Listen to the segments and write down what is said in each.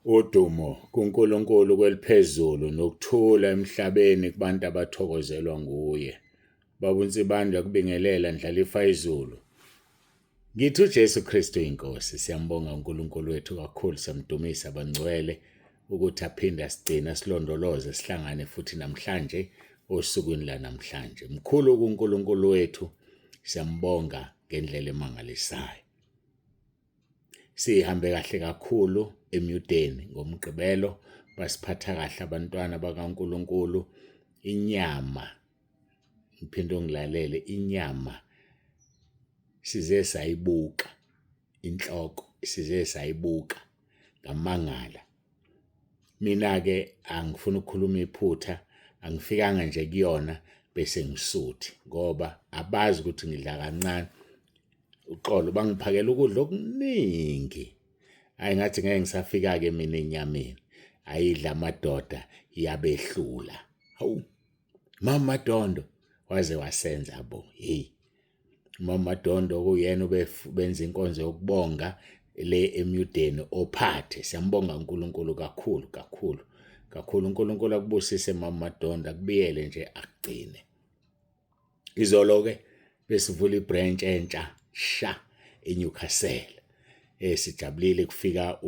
Udumo kuNkulunkulu kweliphezulu nokuthula emhlabeni kubantu abathokozelwa nguye. Baba uNsibanda kubingelela ndlalifa izulu. Ngithi uJesu Kristu inkosi. Siyambonga uNkulunkulu wethu kakhulu, siyamdumisa bangcwele ukuthi aphinde asigcina silondoloze sihlangane futhi namhlanje osukwini lanamhlanje. Mkhulu kuNkulunkulu wethu, siyambonga ngendlela emangalisayo. Sihambe kahle kakhulu emyudeni ngomgqibelo, basiphatha kahle abantwana bakaNkulunkulu. Inyama, ngiphinde ngilalele, inyama size sayibuka, inhloko size sayibuka ngamangala. Mina-ke angifuni ukukhuluma iphutha, angifikanga nje kuyona bese ngisuthi ngoba abazi ukuthi ngidla kancane. Uxolo bangiphakela ukudla okuningi. Hayi ngathi ngeke ngisafika-ke mina enyameni. Ayidla amadoda iyabehlula. Hawu, Mama Madondo waze wasenza bo. Hey, Mama Madondo kuyena benza inkonzo yokubonga le emyudeni ophathe. Siyambonga uNkulunkulu kakhulu kakhulu kakhulu. uNkulunkulu akubusise Mama Madondo, akubiyele nje akugcine. Izolo-ke besivula ibranch entsha sha eNewcastle. Sijabulile kufika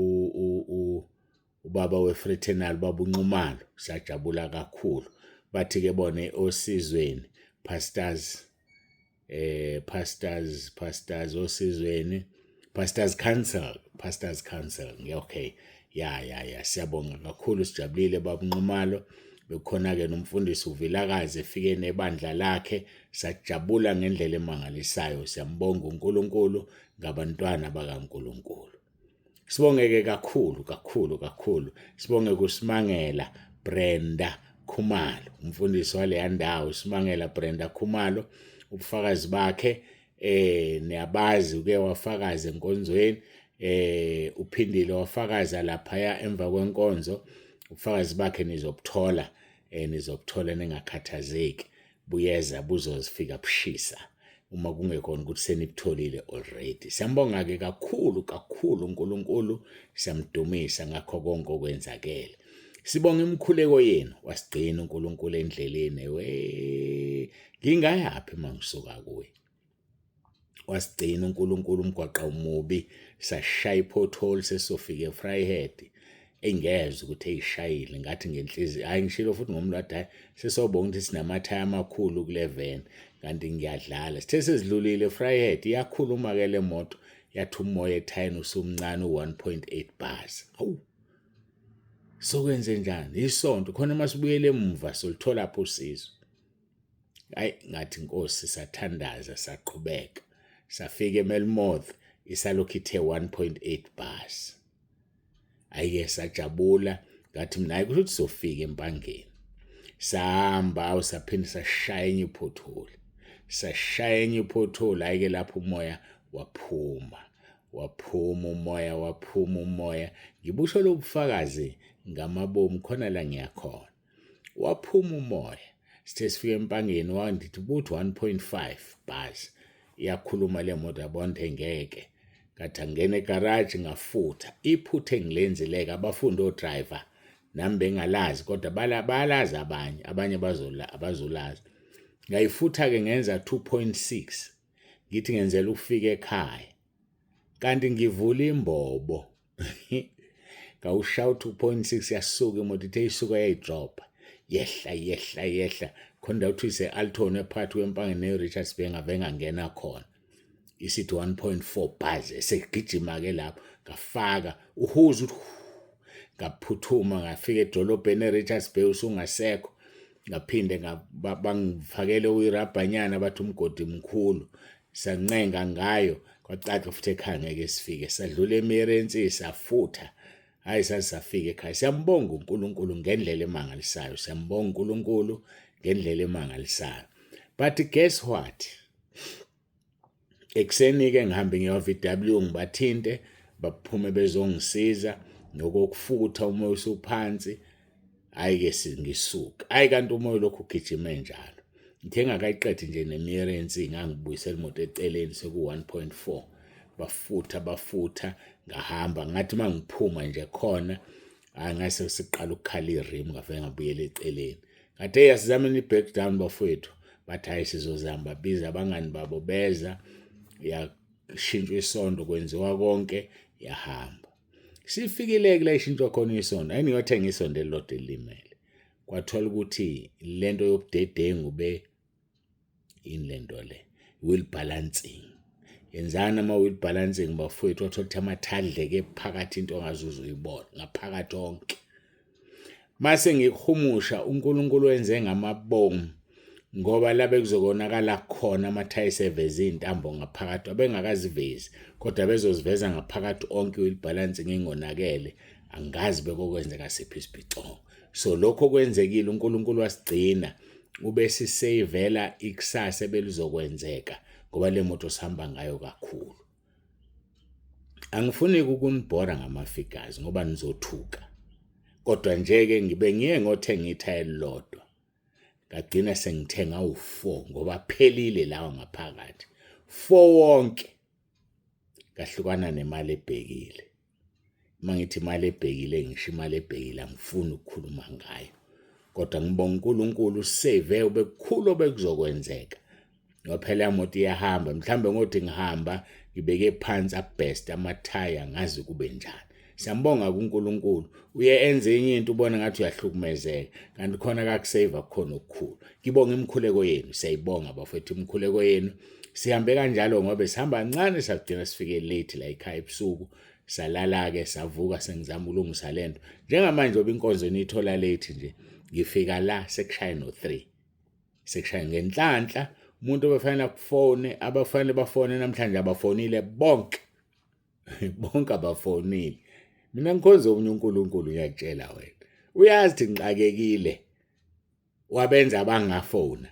ubaba weFraternal, baba uNxumalo, sajabula kakhulu. Bathi-ke bone osizweni pastors osizweni pastors council. Okay, ya siyabonga kakhulu, sijabulile baba uNxumalo. Bekhona-ke nomfundisi uVilakazi efike nebandla lakhe, sajabula ngendlela emangalisayo. Siyambonga uNkulunkulu ngabantwana bakaNkulunkulu. Sibonge-ke kakhulu kakhulu kakhulu, sibonge kuSimangela Brenda Khumalo, umfundisi waleya ndawo. Simangela Brenda Khumalo, ubufakazi bakhe niyabazi, uke wafakaza enkonzweni, uphindile wafakaza laphaya emva kwenkonzo. Ubufakazi bakhe nizobuthola ningakhathazeki. Buyeza buzozifika bushisa uma kungekhona ukuthi senibutholile already. Siyambonga-ke kakhulu kakhulu uNkulunkulu, siyamdumisa ngakho konke okwenzakele. Sibonga imikhuleko yenu, wasigcina uNkulunkulu endleleni. Ngingayaphi mangisuka kuye? Wasigcina uNkulunkulu umgwaqo umubi, sashaya ipothole sesofika eVryhead. Engezwe ukuthi eyishayile ngathi ngenhliziyo. Hayi ngishilo futhi ngomlwadi, hayi sesobonga ukuthi sinamathaya amakhulu kule van, kanti ngiyadlala. Sithe sezidlulile eVryhead, iyakhuluma-ke le moto, yathi umoya ethayini usumncane, 1.8 bars. Hawu, sokwenze njani? Isonto khona masibuyele emuva solithola lapho usizo. Hayi ngathi Nkosi, sathandaza saqhubeka. Safika eMelmoth, isalokhu ithe 1.8 bars. Ayike sajabula, ngathi mina hayi kusho ukuthi sofika empangeni. Sahamba saphinde sashaya enye ipothole. Ayike lapho umoya waphuma umoya. Ngibusho lobufakazi ngamabomu khona la ngiyakhona. Waphuma umoya. Sithe sifika empangeni wandithi buthi 1.5 bars. Iyakhuluma le moto, yabonke ngeke. Ngathi angena egarage ngafutha. Iphutha engilenzile-ke abafundi odriver nami bengalazi, kodwa bayalazi abanye abazolazi. Ngayifutha-ke ngenza 2.6. Ngithi ngenzela ukufika ekhaya. Kanti ngivula imbobo. Ngawushaya 2.6 yasuka imoto, ithe isuka yayidrop. Yehla. Khona ukuthi ise-Alton ephakathi kwempangeni ne-Richards Bay ngavengangena khona. Isithi 1.4 bars, esegijima-ke lapho. Ngafaka uhuzo, ngaphuthuma ngafika edolobheni eRichards Bay usungasekho. Ngaphinde bangifakele uyirabhanyana, bathi umgodi mkhulu. Sancenga ngayo, kwacaca futhi ekhaya ngeke sifike. Sadlula eMerensi safutha. Hayi sasafika ekhaya. Siyambonga uNkulunkulu ngendlela emangalisayo. Siyambonga uNkulunkulu ngendlela emangalisayo. But guess what? Ekseni-ke ngihambe ngiya-VW ngibathinte, baphume bezongisiza nokokufutha umoya usuphansi. Hayi-ke ngisuka. Hayi kanti umoya lokhu ugijime njalo. Ngithe ngakayiqedi nje neMerensi ngangibuyisela imoto eceleni seku-1.4. Bafutha ngahamba ngathi mangiphuma nje khona ngase siqala ukukhala irim ngafike ngabuyela eceleni kade yasizameni i-breakdown bafowethu bathi hayi sizozama babiza abangani babo beza yashintshwa isondo kwenziwa konke yahamba sifikile kula ishintshwa khona isondo ayiniyothenga isondo elilodwa elimele kwathola ukuthi lento yobudedengu ube inlento le wheel balancing yenzana ama wheel balancing bafowethu wathola ukuthi amathadleke phakathi into ongazuza uyibona ngaphakathi onke mase ngikuhumusha uNkulunkulu wenze ngamabomu ngoba labe kuzokonakala khona amathayisi seveze izintambo ngaphakathi abengakazivezi kodwa bezoziveza ngaphakathi onke wheel balancing ingonakele angazi bekokwenzeka sephi isibhicongo so lokho kwenzekile uNkulunkulu wasigcina ube sisavela ikusasa belizokwenzeka ngoba le moto sihamba ngayo kakhulu angifuni ukunibhora ngamafigures ngoba nizothuka kodwa nje ke ngibe ngiye ngothenga ithayeli lodwa ngagcina sengithenga u4 ngoba phelile lawa ngaphakathi 4 wonke kahlukana nemali ebhekile mangithi imali ebhekile ngisho imali ebhekile angifuni ukukhuluma ngayo kodwa ngibonga uNkulunkulu save ubekukhulu obekuzokwenzeka ngophela imoto iyahamba mhlambe ngothi ngihamba ngibeke phansi abest amathaya ngazi kube njani siyambonga kuNkulunkulu uye enze enye into ubona ngathi uyahlukumezeka kanti khona akakusave khona okukhulu ngibonga imkhuleko yenu siyayibonga bafethu imkhuleko yenu sihambe kanjalo ngoba sihamba kancane sagcina sifike late la ekhaya ebusuku salala ke savuka sengizama ukulungisa lento njengamanje obinkonzo nithola late nje ngifika la sekushaya no3 sekushaya ngenhlanhla umuntu obefanele akufone abafanele bafone namhlanje abafonile bonke abafonile mina ngikhoza uNkulunkulu uyatshela wena uyazi ngixakekile wabenza abangafona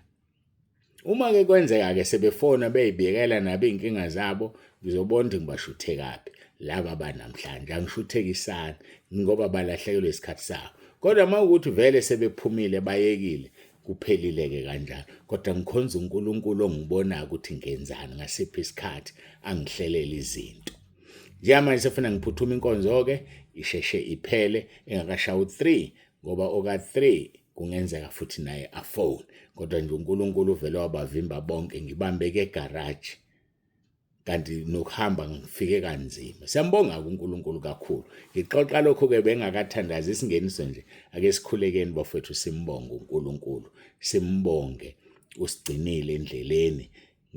uma ke kwenzeka ke sebefona beyibikela nabe inkinga zabo ngizobona ukuthi ngibashuthe kapi laba banamhlanje angishuthekisana ngoba balahlekelwe isikhathi sabo kodwa mawukuthi vele sebephumile bayekile kuphelile ke kanjalo kodwa ngikhonza uNkulunkulu ongibona ukuthi ngenzani ngasiphi isikhathi angihlelela izinto njengamanje sefuna ngiphuthuma inkonzo ke isheshe iphele engakashawu 3 ngoba oka3 kungenzeka futhi naye afone kodwa nje uNkulunkulu vele wabavimba bonke ngibambeke egarage kanti nokuhamba ngifike kanzima siyambonga uNkulunkulu kakhulu ngixoxa lokho ke bengakathandazi isingeniso nje ake sikhulekeni bafethu simbonge uNkulunkulu simbonge usigcinile endleleni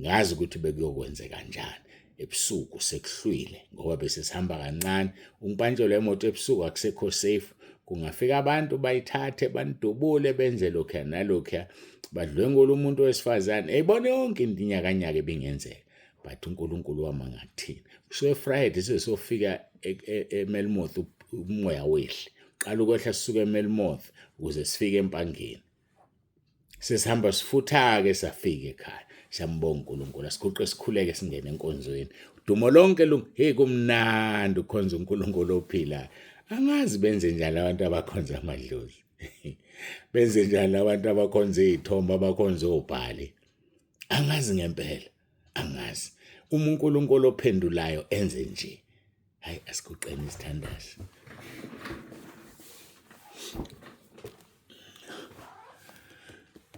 ngazi ukuthi bekuyokwenzeka kanjani ebusuku sekuhlwile ngoba bese sihamba kancane ungipantshelo emoto ebusuku akusekho safe kungafika abantu bayithathe banidubule benze lokho nalokho badlwengula umuntu wesifazane eyibone yonke into inyakanyaka ebingenzeka but uNkulunkulu wami ngakuthini so Friday sesofika eMelmoth umoya wehle qala ukwehla sisuka eMelmoth ukuze sifike empangeni sesihamba sifutha ke safika ekhaya siyambonga uNkulunkulu asiguqe sikhuleke singene enkonzweni udumo lonke hey kumnandi ukhonza uNkulunkulu ophila angazi benze njani abantu abakhonza amadlozi benze njani abantu abakhonza izithombe abakhonza obhali angazi ngempela angazi uNkulunkulu ophendulayo enze nje hayi asiguqeni isithandazi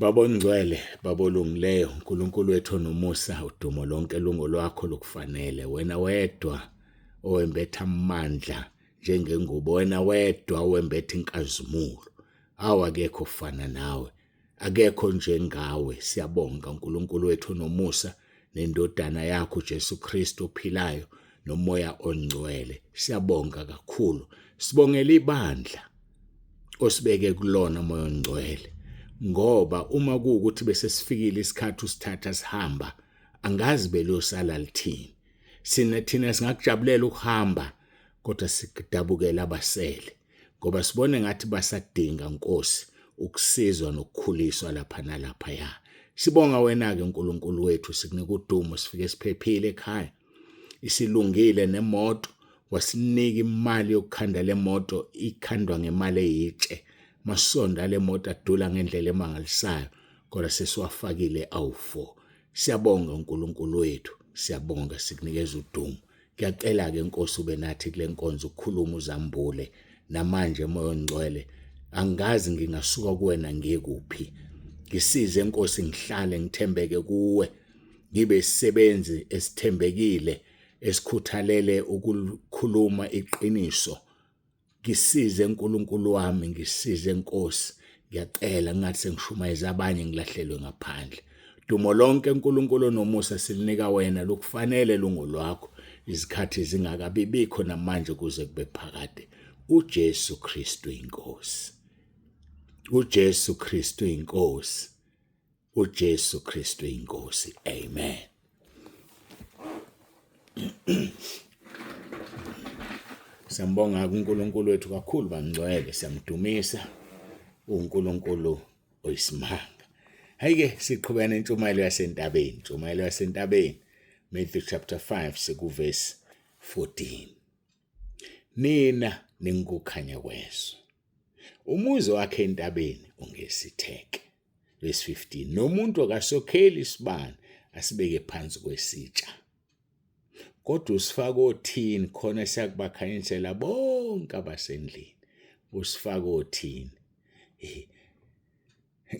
Baba ngcwele baba olungileyo uNkulunkulu wethu nomusa udumo lonke lungo lwakho lokufanele wena wedwa owembetha amandla njengengubo wena wedwa owembetha inkazimulo awakekho ufana nawe akekho njengawe siyabonga uNkulunkulu wethu nomusa nendodana yakho Jesu Kristu ophilayo nomoya ongcwele siyabonga kakhulu sibongela ibandla osibeke kulona moya ongcwele ngoba uma kuukuthi bese sifikile isikhathi usithatha sihamba angazi belosala lithini thina singakujabulela ukuhamba kodwa sikudabukela abasele ngoba sibone ngathi basadinga Nkosi ukusizwa nokukhuliswa lapha nalapha ya sibonga wena ke uNkulunkulu wethu sikunika udumo sifike siphephile ekhaya isilungile nemoto wasinika imali yokukhanda lemoto ikhandwa ngemali eyitshe masonda lemoto adula ngendlela emangalisayo kodwa sesiwafakile awu4 siyabonga uNkulunkulu wethu siyabonga sikunikeza udumo Ngiyacela-ke Nkosi ube nathi kule nkonzo ukukhuluma uzambule namanje moya ongcwele angazi ngingasuka kuwena ngiyekuphi. Ngisize Nkosi ngihlale ngithembeke kuwe, ngibe isisebenzi esithembekile esikhuthalele ukukhuluma iqiniso. Ngisize uNkulunkulu wami, ngisize Nkosi. Ngiyacela ngathi sengishumayeza abanye ngilahlelwe ngaphandle. Dumo lonke uNkulunkulu nomusa silinika wena, lokufanele lungolwakho. Izikhathi zingakabibikho namanje kuze kube phakade. uJesu Kristu inkosi. uJesu Kristu inkosi. uJesu Kristu inkosi. Amen. Siyambonga uNkulunkulu wethu kakhulu bangcwele, siyamdumisa uNkulunkulu oyisimanga. Hayike siqhubeka nentshumayelo yasentabeni. Intshumayelo yasentabeni, Matthew chapter 5 sekuverse 14. Nina ningukukhanya kwezwe. Umuzi wakhe entabeni ungesitheke. Verse 15. Nomuntu akasokheli isibane asibeke phansi kwesitsha, kodwa usifaka othini khona siyakubakhanyisela bonke abasendlini. Usifaka othini.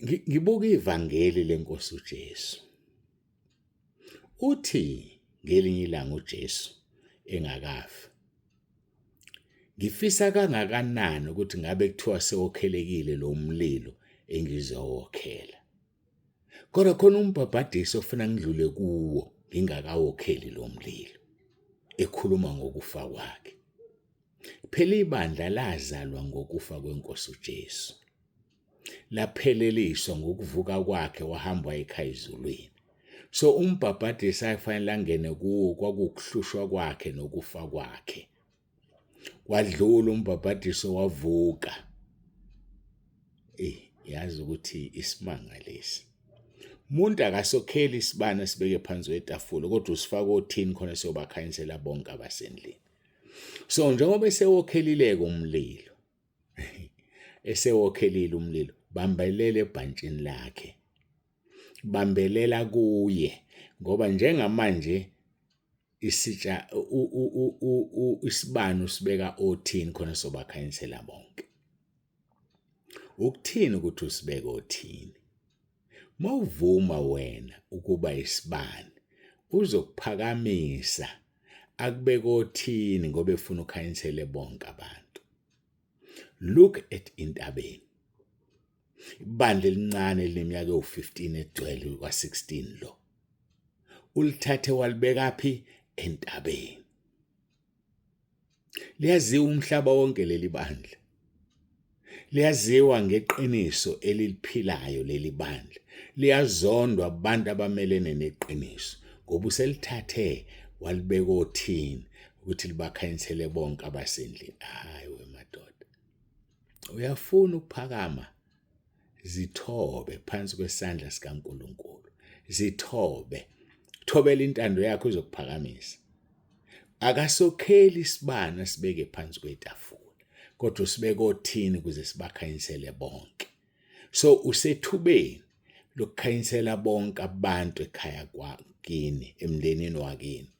Ngibuka ivangeli lenkosi uJesu. Uthi ngelinye ilanga uJesu engakafi, ngifisa kangakanani ukuthi ngabe kuthiwa sewokhelekile lo mlilo engizowokhela. Kodwa khona umbhabhadisi ofuna ngidlule kuwo ngingakawokheli lo mlilo, ekhuluma ngokufa kwakhe. Phela ibandla lazalwa ngokufa kwenkosi uJesu, lapheleliswa ngokuvuka kwakhe wahamba wayekhaya ezulwini. So umbhabhadisi afanele angene kuwo kwakukuhlushwa kwakhe nokufa kwakhe. Wadlula umbhabhadisi wavuka. Yazi ukuthi isimanga lesi. Umuntu akasokheli isibane sibeke phansi kwetafula, kodwa usifaka othini khona siyobakhanyisela bonke abasendlini. So njengoba esewokhelile umlilo, esewokhelile umlilo, bambelele ebhantshini lakhe. Bambelela kuye, ngoba njengamanje isitsha isibane usibeka othini khona sobakhanyisela bonke. Ukuthini ukuthi usibeke othini? Mawuvuma wena ukuba isibane, uzokuphakamisa akubeka othini ngoba efuna ukhanyisele bonke abantu. Look at intabeni. Ibandla elincane leminyaka ewu-15 egcwele kwa-16 lo. Ulithathe walibeka phi? Entabeni. Liyaziwa umhlaba wonke leli bandla. Liyaziwa ngeqiniso eliphilayo leli bandla. Liyazondwa abantu abamelene neqiniso, ngoba uselithathe walibeka othini ukuthi libakhanyisele bonke abasendlini. Hayi we madoda. Uyafuna ukuphakama? Zithobe phansi kwesandla sikaNkulunkulu. Zithobe. Thobela intando yakho uzokuphakamisa. Akasokheli isibane sibeke phansi kwetafula, kodwa usibeke othini ukuze sibakhanyisele bonke. So usethubeni lokukhanyisela bonke abantu ekhaya kwakini, emndenini wakini.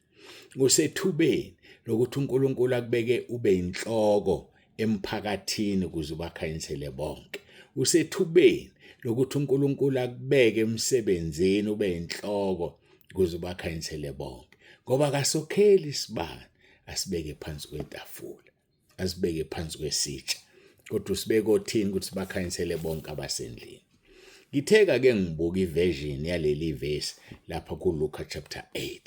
Usethubeni lokuthi uNkulunkulu akubeke ube inhloko emphakathini ukuze ubakhanyisele bonke. Usethubeni lokuthi uNkulunkulu akubeke emsebenzini ube inhloko ukuze ubakhanyisele bonke. Ngoba akasokheli isibane asibeke phansi kwetafula, asibeke phansi kwesitsha, kodwa usibeke othini ukuthi sibakhanyisele bonke abasendlini. Ngitheka ke ngibuka iversion yaleli verse lapha kuLuka chapter 8.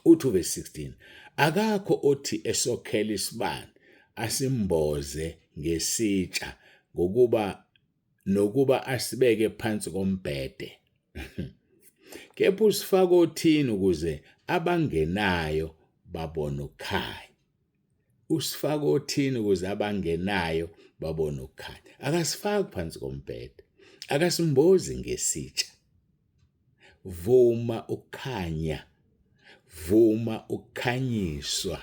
Uthi verse 16, akakho othi esokhela isibane asimboze ngesitsha nokuba asibeke phansi kombhede. Kepha usifaka othini ukuze abangenayo babone ukukhanya. Usifaka othini ukuze abangenayo babone ukukhanya. Akasifaki phansi kombhede, akasimbozi ngesitsha. Vuma ukukhanya, vuma ukukhanyiswa,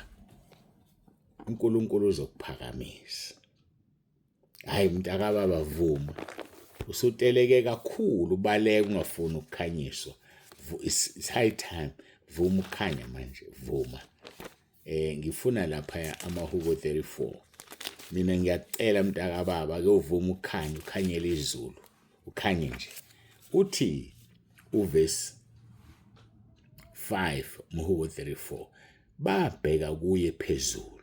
uNkulunkulu uzokuphakamisa. Hayi mntakababa, vuma. Usuteleke kakhulu, ubaleka ungafuni ukukhanyiswa. It's high time. vuma ukukhanya manje, vuma. Ngifuna lapha amahubo 34. Mina ngiyacela mntaka baba ke uvuma ukukhanya, ukhanyele izulu, ukhanye nje. Uthi uverse 5 Mhubo 34, babheka kuye phezulu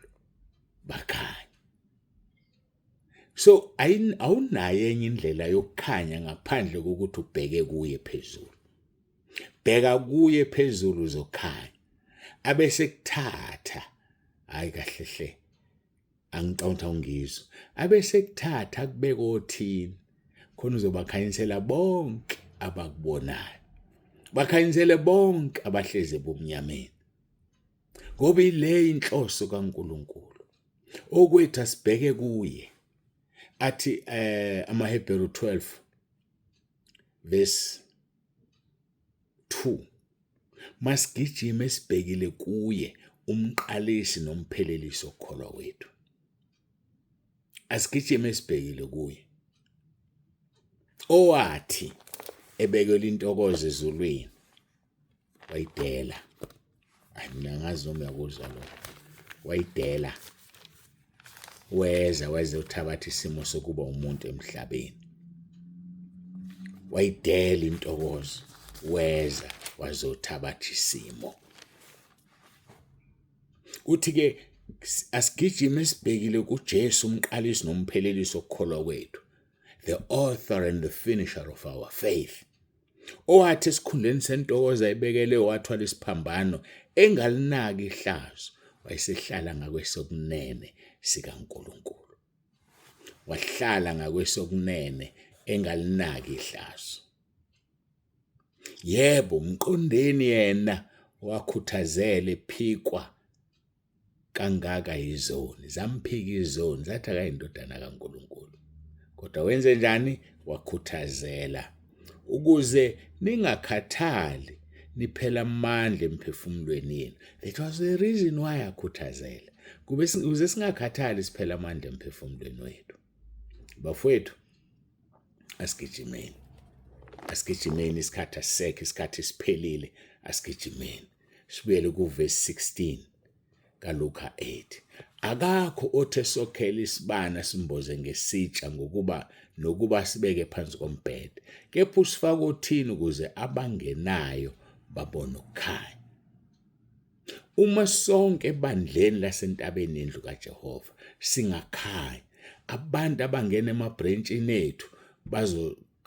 bakhanya. So awunayo enye indlela yokukhanya ngaphandle kokuthi ubheke kuye phezulu. Bheka kuye phezulu uzokhanya. Abese kuthatha, hayi kahle hle, angicabanga ungizwa. Abese kuthatha kubeka othini khona uzobakhanyisela bonke abakubonayo. Bakhanyisele bonke abahleze ebumnyameni. Ngoba ile inhloso kaNkulunkulu. Okwethu asibheke kuye. Athi amaHebheru 12 verse 2. Masigijime esibhekile kuye umqalisi nomphelelisi okukholwa kwethu. Asigijime esibhekile kuye. Owathi ebekela intokozo ezulwini wayidela. Mina ngazi noma uyakuzwa lo. Wayidela. Weza uthabatha isimo sokuba umuntu emhlabeni. Wayidela intokozo. Weza wazothabatha isimo. Uthi ke asigijime esibhekile kuJesu umqalisi nomphelelisi okukholwa kwethu, the author and the finisher of our faith. Owathi esikhundleni sentokozo ayibekele wathwala isiphambano engalinaki ihlazo, wayesehlala ngakwesokunene sikaNkulunkulu. Wahlala ngakwesokunene engalinaki ihlazo. Yebo, umqondeni yena wakhuthazela ephikwa kangaka izoni. Zamphika izoni, zathi akayindodana kaNkulunkulu. Kodwa wenze njani? Wakhuthazela ukuze ningakhathali niphela amandla emphefumulweni yenu. That was the reason why akhuthazela. Ukuze singakhathali siphela amandla emphefumulweni wethu. Bafowethu, asigijimeni. Asigijimeni, isikhathi asisekho, isikhathi siphelile, asigijimeni. Sibuyele kuverse 16 kaLuka 8. Akakho othe sokhela isibane simboze ngesitsha nokuba sibeke phansi kombhede. Kepha usifaka othini ukuze abangenayo babone ukukhanya. Uma sonke ebandleni lasentabeni yendlu kaJehova singakhanya, abantu abangena emabhrentshini ethu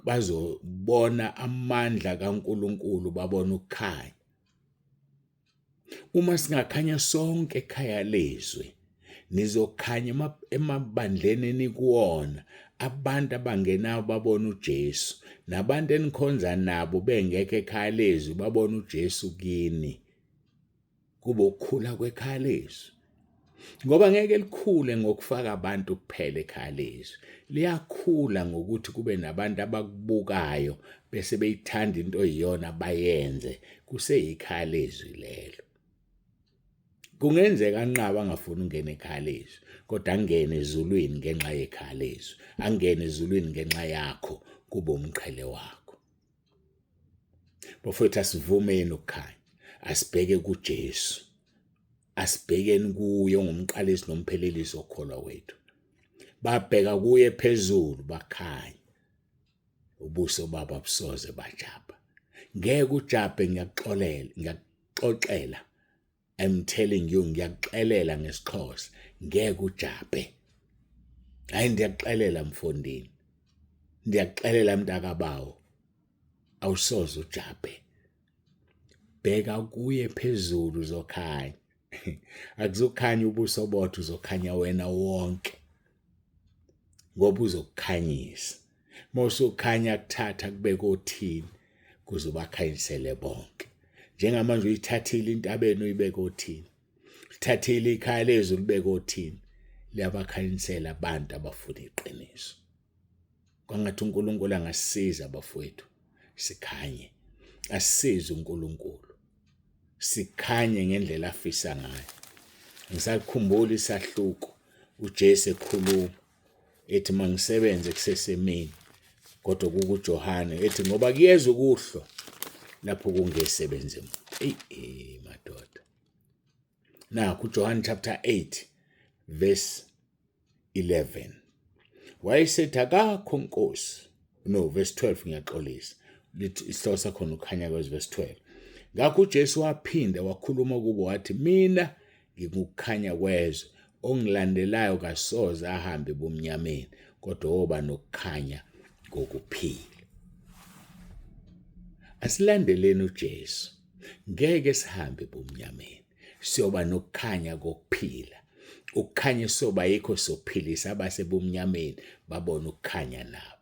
bazobona amandla kaNkulunkulu, babone ukukhanya. Uma singakhanya sonke ekhaya lezwe, nizokhanya emabandleni enikuwona, abantu abangenayo babone uJesu, nabantu enikhonza nabo bengekho ekhaya lezwe babone uJesu kini. Kube ukukhula kwekhaya lezwe. Ngoba ngeke likhule ngokufaka abantu kuphela ekhaya lezwe. Liyakhula ngokuthi kube nabantu abakubukayo bese beyithanda into oyiyona bayenze, kuseyikhaya lezwe lelo. Kungenzeka anqaba angafuni ungena ekhaya lezwe, kodwa angene ezulwini ngenxa yekhaya lezwe. Angene ezulwini ngenxa yakho, kube umqhele wakho. Bafowethu, asivumeni ukukhanya. Asibheke kuJesu. Asibhekeni kuye ongumqalisi nomphelelisi okukholwa wethu. Babheka kuye phezulu bakhanya. Ubuso babo abusoze bajabha. Ngeke ujabhe, ngiyaxoxela. I'm telling you, ngiyakuxelela ngesixhosa, ngeke ujabhe. Hayi ndiyakuxelela mfondini. Ndiyakuxelela mntakabawo. Awusoze ujabhe. Bheka kuye phezulu uzokhanya. Akuzokhanya ubuso bodwa, uzokhanya wena wonke. Ngoba uzokukhanyisa. Mose ukhanya kuthatha kubeka othini kuze ubakhanyisele bonke. Njengamanje uyithathile intabeni uyibeka othini. Uthathile ikhaya lezwe ulibeka othini. Liyabakhanyisela abantu abafuna iqiniso. Kwangathi uNkulunkulu angasisiza bafowethu sikhanye. Asisize uNkulunkulu. Sikhanye ngendlela afisa ngayo. Ngisakhumbula isahluko uJesu ekhuluma ethi mangisebenze kusesemini, kodwa kuJohane ethi ngoba kuyeza ukuhlwa lapho kungesebenze umuntu. madoda. Now, kuJohn chapter 8, verse 11. Wayesethi akakho Nkosi. No, verse 12 ngiyaxolisa. Isihloko sakhona ukhanya kwezi verse 12. Ngakho uJesu waphinda wakhuluma kubo wathi, mina ngikukhanya kwezwe, ongilandelayo kasoze ahambe ebumnyameni, kodwa oba nokukhanya kokuphila. Asilandeleni uJesu. Ngeke sihambe ebumnyameni. Siyoba nokukhanya kokuphila. Ukukhanya soba yikho sophilisa abasebumnyameni babona ukukhanya nabo.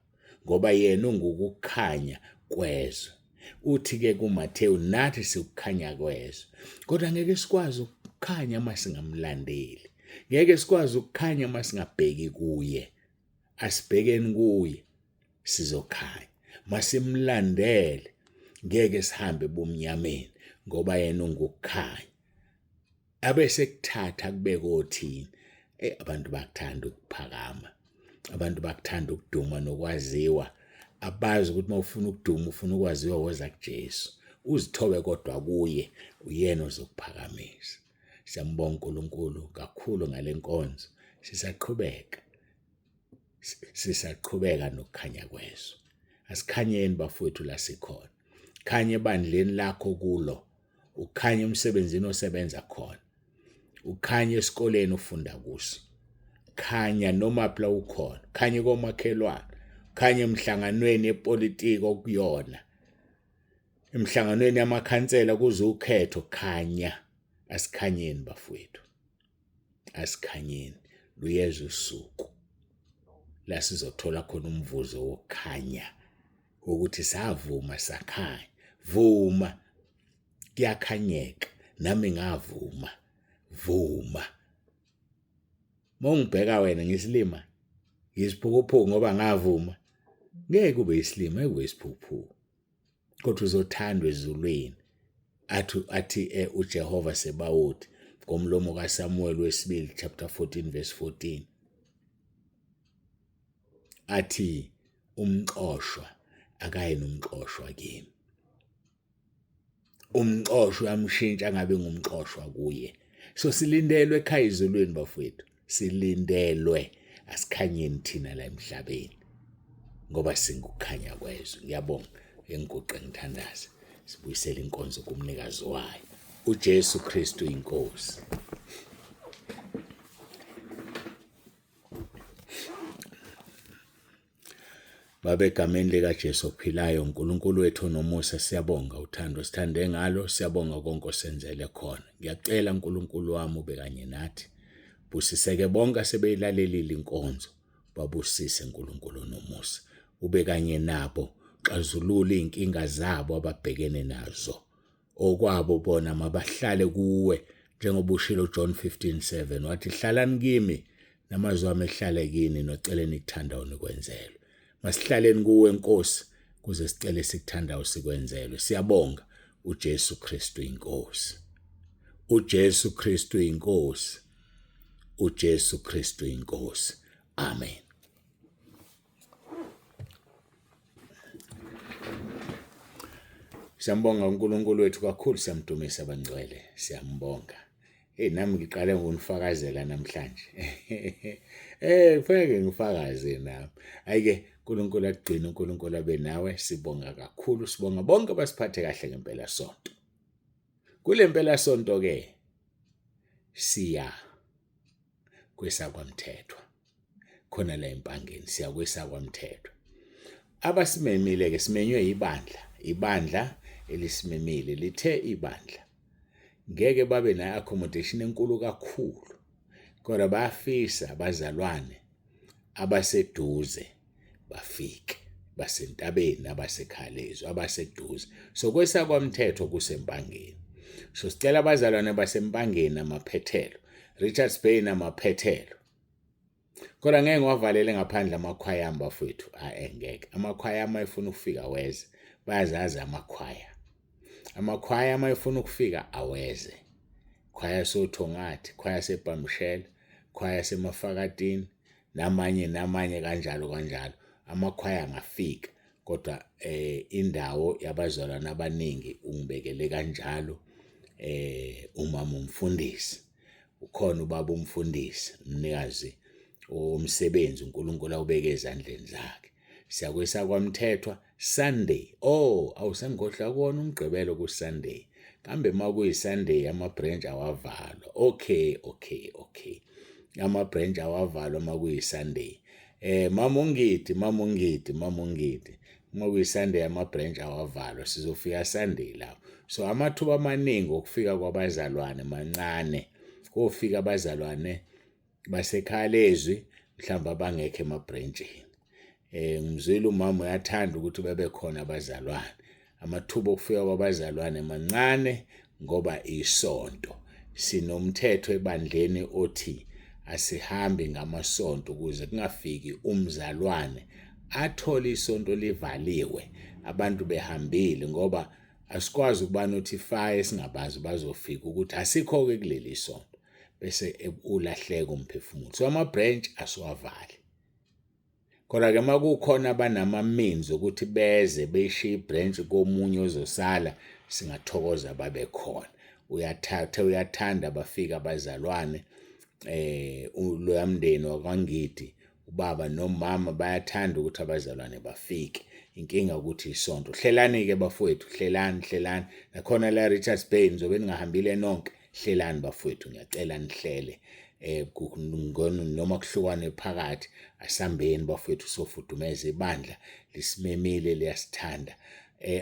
Ngoba yena ungukukhanya kwezwe. Uthi-ke kuMathewu nathi sikukhanya kwezwe. Kodwa ngeke sikwazi ukukhanya uma singamlandeli. Ngeke sikwazi ukukhanya uma singabheki kuye. Asibhekeni kuye sizokhanya. Masimlandele ngeke sihambe ebumnyameni ngoba yena ungukukhanya. Abese kuthatha kubeka othini. Abantu bakuthanda ukuphakama. Abantu bakuthanda ukuduma nokwaziwa. Abazi ukuthi uma ufuna ukuduma ufuna ukwaziwa woza kuJesu. Uzithobe kodwa kuye, uyena ozokuphakamisa. Siyambonga uNkulunkulu kakhulu ngale nkonzo. Sisaqhubeka nokukhanya kwezwe. Asikhanyeni bafowethu la sikhona. Khanye ebandleni lakho kulo. Ukhanye emsebenzini osebenza khona. Ukhanye esikoleni ufunda kuso. Khanya noma phela ukhona. Khanye komakhelwane. Khanye emhlanganweni yepolitiki okuyona. Emhlanganweni yamakhansela kuze ukhetho khanya. Asikhanyeni bafowethu. Asikhanyeni. Luyeza usuku. La sizothola khona umvuzo wokukhanya. Ukuthi savuma sakhanya. Vuma. Kuyakhanyeka. Nami ngavuma. Vuma. Mongibheka wena ngisilima. Ngisiphukuphuku ngoba ngavuma. Ngeke kube isilima, ngeke kube isiphuphu. Kodwa uzothandwa ezulwini. Athi uJehova Sebawothi ngomlomo kaSamuel wesibili chapter 14 verse 14. Athi umxoshwa akayena umxoshwa kimi. Umxoshwa uyamshintsha ngabe ngumxoshwa kuye. So silindelwe ekhaya ezulwini bafowethu. Silindelwe. Asikhanyeni thina la emhlabeni. Ngoba singukukhanya kwezwe. Ngiyabonga enguqe ngithandaze. Sibuyisele inkonzo kumnikazi wayo. uJesu Kristu inkosi. Baba egameni likaJesu ophilayo, uNkulunkulu wethu nomusa, siyabonga uthando sithande ngalo, siyabonga konke osenzele khona. Ngiyacela uNkulunkulu wami ube kanye nathi. Busiseke bonke sebeyilalelile inkonzo. Babusise uNkulunkulu nomusa. Ube kanye nabo, xazulula inkinga zabo ababhekene nazo. Okwabo bona mabahlale kuwe njengoba ushilo John 15:7 wathi hlalani kimi namazwi ami ehlale kini noceleni ikuthandayo nikwenzelwe. Masihlaleni kuwe Nkosi kuze sicele sikuthandayo sikwenzelwe. Siyabonga uJesu Kristu inkosi. uJesu Kristu inkosi. uJesu Kristu inkosi. Amen. Siyambonga uNkulunkulu wethu kakhulu, siyamdumisa abangcwele, siyambonga. Nami ngiqale ngonifakazela namhlanje. Kufanele ngifakaze nami. Ayike uNkulunkulu agcine, uNkulunkulu abe nawe. Sibonga kakhulu, sibonga bonke basiphathe kahle ngempela sonto. Kule mpela sonto ke siya kwesakwamthethwa. Khona la empangeni siya kwesakwamthethwa. Abasimemile ke simenywe ibandla elisimemile lithe ibandla ngeke babe na accommodation enkulu kakhulu, kodwa bayafisa abazalwane abaseduze bafike, basentabeni abasekhalezo abaseduze. So kwesakwamthetho kusempangeni. So sicela abazalwane basempangeni amaphethelo, Richards Bay namaphethelo. Kodwa ngeke ngiwavalele ngaphandle amakhwaya ambafethu. Ngeke. Amakhwaya efuna ukufika weze. Bayazazi amakhwaya. Amakhwaya efuna ukufika aweze. Khwaya soThongathi, khwaya seBhamshela, khwaya seMafakatini, namanye kanjalo. Amakhwaya angafika, kodwa indawo yabazalwane abaningi ungibekele kanjalo umama umfundisi, ukhona ubaba umfundisi, umnikazi omsebenzi uNkulunkulu awubeke ezandleni zakhe. Siyakwesa kwamthethwa Sunday. Awusengikhohlwa kuwona umgqibelo ku-Sunday. Kambe uma kuyi-Sunday amabhrentshi awavalwa. Okay. Amabhrentshi awavalwa uma kuyi-Sunday. Mama ungidi. Uma kuyi-Sunday amabhrentshi awavalwa, sizofika Sunday lapho. So amathuba amaningi okufika kwabazalwane mancane. Kofika abazalwane basekhaya lezwi mhlawumbe abangekho emabhrentshini. Ngizwile umama uyathanda ukuthi bebe khona abazalwane. Amathuba okufika kwabazalwane mancane ngoba isonto. Sinomthetho ebandleni othi asihambe ngamasonto ukuze kungafiki umzalwane athole isonto livaliwe, abantu behambile, ngoba asikwazi ukuba notify singabazi bazofika ukuthi asikho-ke kuleli sonto bese ulahleka umphefumulo. So amabhrentshi asiwavali. Kodwa-ke uma kukhona abanama-means ukuthi beze beshiye ibhrentshi komunye ozosala, singathokoza babe khona. Uyathanda bafika abazalwane, loya mndeni wakwangidi, ubaba nomama bayathanda ukuthi abazalwane bafike. Inkinga ukuthi isonto. Hlelani-ke bafowethu, hlelani. Nakhona la Richards Bay nizobe ningahambile nonke. Hlelani bafowethu, ngiyacela nihlele. Noma kuhlukane phakathi, asambeni bafowethu sofudumeza ibandla lisimemile liyasithanda.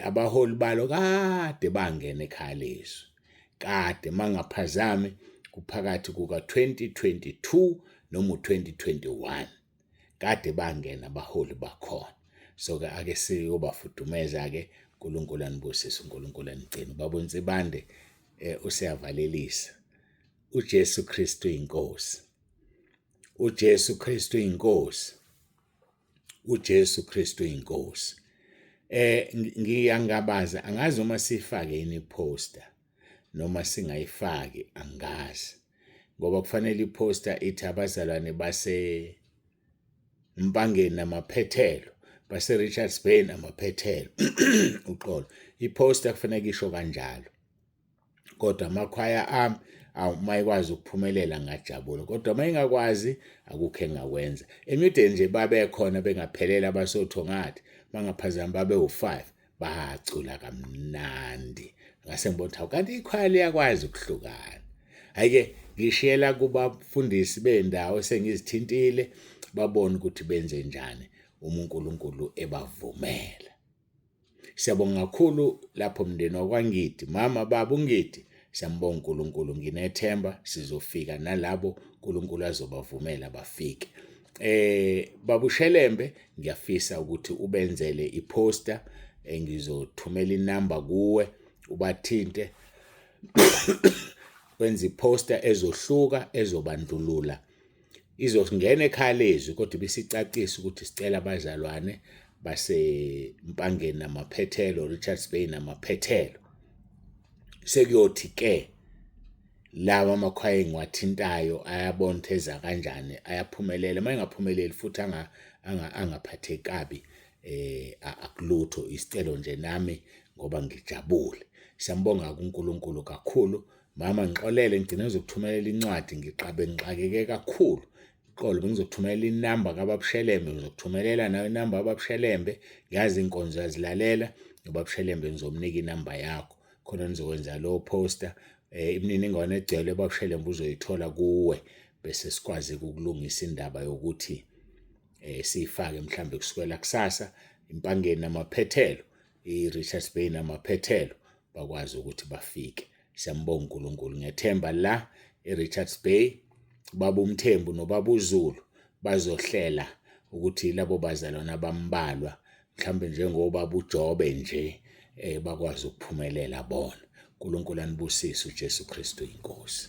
Abaholi balo kade bangena ekhaya lezwi. Kade mangaphazami kuphakathi kuka-2022 noma u-2021 kade bangena abaholi bakhona. So-ke ake siyobafudumeza-ke. uNkulunkulu anibusise, uNkulunkulu anigcine. Ubaba uNsibande usiyavalelisa. uJesu Kristu inkosi. uJesu Kristu inkosi. uJesu Kristu inkosi. Ngiyangabaza, angazi uma sifake yini iposter noma singayifaki, angazi, ngoba kufanele iposter ithi abazalwane base Mpangeni namaphethelo, base Richards Bay namaphethelo. Uqolo iposter kufanele isho kanjalo. Kodwa amakhwaya ami mayikwazi ukuphumelela ngajabula, kodwa mayingakwazi akukho engakwenza. Emideni nje babe khona bengaphelela abasothongathi, mangaphazami babe u5 bacula kamnandi. Ngase ngibona ukuthi kanti ikhwaya liyakwazi ukuhlukana. Hayike ngishiyela kubafundisi bendawo sengizithintile babone ukuthi benze njani uma uNkulunkulu ebavumela. Siyabonga kakhulu lapho mndeni wakwangidi, mama baba ungidi, siyambonga uNkulunkulu. Nginethemba sizofika nalabo uNkulunkulu azobavumela bafike. Babushelembe, ngiyafisa ukuthi ubenzele iposter, ngizothumela inamba kuwe ubathinte wenza iposter ezohluka ezobandlulula. Izongena ekhaya lezwi kodwa bisicacisa ukuthi sicela abazalwane base Mpangeni namaphethelo, Richards Bay namaphethelo. Sekuyothi ke lawa amakhwaya engiwathintayo ayabontheza kanjani, ayaphumelela. Mayengaphumeleli futhi angaphatheki kabi, akulutho, isicelo nje nami ngoba ngijabule. Siyambonga uNkulunkulu kakhulu. Mama ngixolele, ngigcina ngizokuthumelela incwadi, ngixakeke kakhulu. Uqolo bengizokuthumelela inamba kaBabushelembe, ngizokuthumelela nayo inamba kaBabushelembe. Ngiyazi inkonzo yazilalela, uBabushelembe ngizomnika inamba yakho khona nizokwenza lowo poster. Imininingwane egcwele uBabushelembe uzoyithola kuwe, bese sikwazi ukulungisa indaba yokuthi siyifake mhlambe kusukela kusasa Impangeni namaphethelo, iRichards Bay namaphethelo bakwazi ukuthi bafike. Siyambonga uNkulunkulu. Ngethemba la eRichards Bay baba uMthembu nobaba uZulu bazohlela ukuthi labo bazalwana abambalwa mhlambe njengobaba uJobe nje bakwazi ukuphumelela bona. uNkulunkulu anibusise. uJesu Kristu inkosi.